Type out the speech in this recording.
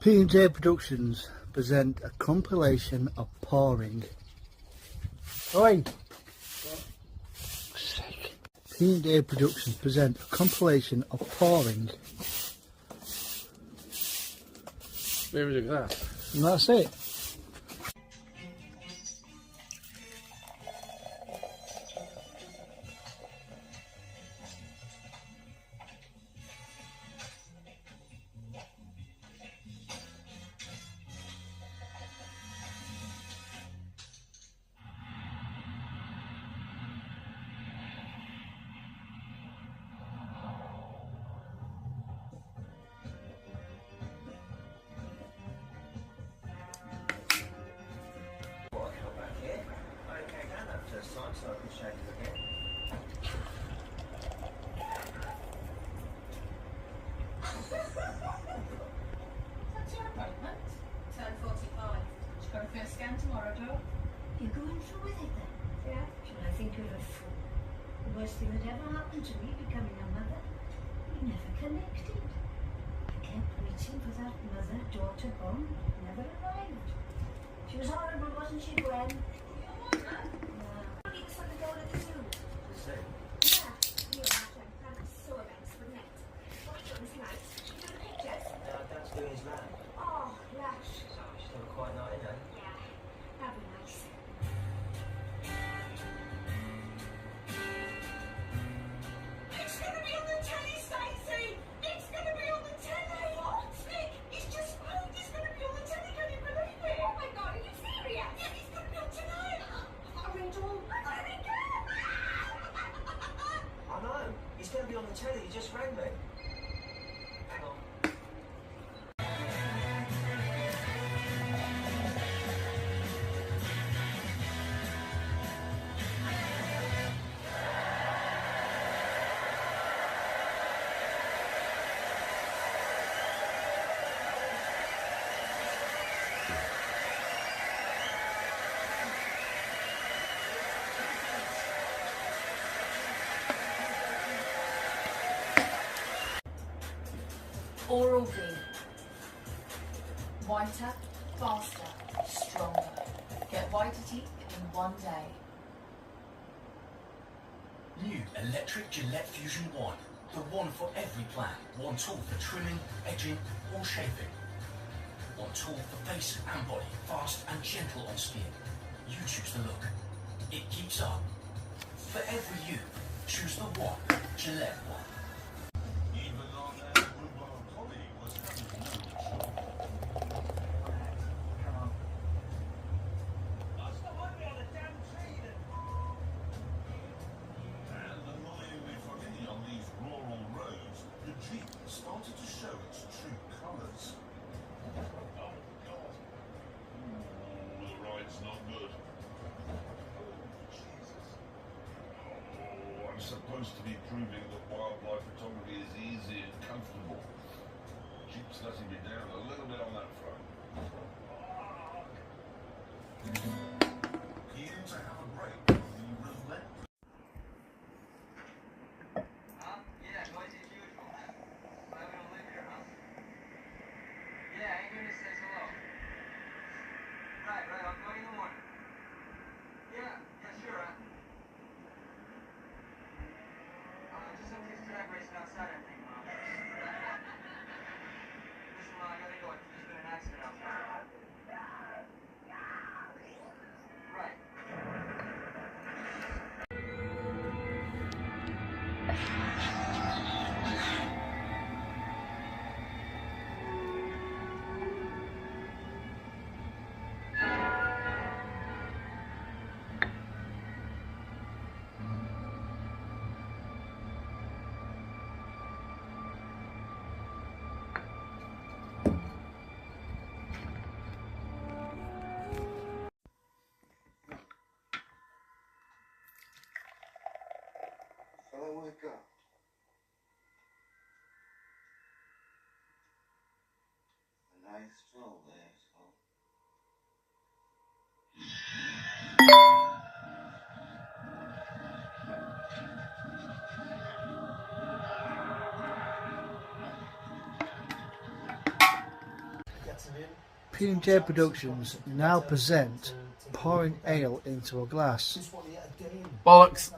P&J Productions present a compilation of pouring. Oi! P&J Productions present a compilation of pouring. Where is it that? And that's it. So I can show you again. What's your appointment? 10:45. Should go for a scan tomorrow, Joe. You're going through with it then? Yeah. Should I think you're a fool? The worst thing that ever happened to me, becoming a mother, we never connected. I kept waiting for that mother-daughter bond. Never arrived. She was horrible, wasn't she, Gwen? Your mother? Yeah. We just want to go to the zoo. The zoo? Yeah. You and I tried to find a so nice for net. What it was nice. You do the pictures. Dad's doing his lab. Oh, lush. She's got a quiet night, isn't it? Yeah. That'd be nice. It's gonna be on the telly, Stacey! It's gonna be on the telly! What? Nick, it's just spoiled. It's gonna be on the telly, can you believe it? Oh my God, are you serious? Yeah, it's gonna be on tonight! I read all. I really can! I know. He's going to be on the telly. He just rang me. Hang on. Oral-B. Whiter, faster, stronger. Get whiter teeth in one day. New electric Gillette Fusion 1. The one for every plan. One tool for trimming, edging, or shaving. One tool for face and body. Fast and gentle on skin. You choose the look. It keeps up. For every you, choose the one. Gillette 1. Started to show its true colours. Oh God. The ride's not good. Oh, Jesus. Oh, I'm supposed to be proving that wildlife photography is easy and comfortable. Jeep's letting me down a little bit on that front. Keen to have a break from the relentless. Yeah, noisy as usual. Why we don't live here, huh? Yeah, ain't gonna say hello. Right, I'll call you in the morning. Yeah, sure. Just some kids drag racing outside, I think, Mom. Listen, Mom, I gotta go. I think there's been an accident outside. Right. Shall I wake up? A nice stroll there, so. P&J Productions now present pouring ale into a glass. Bollocks.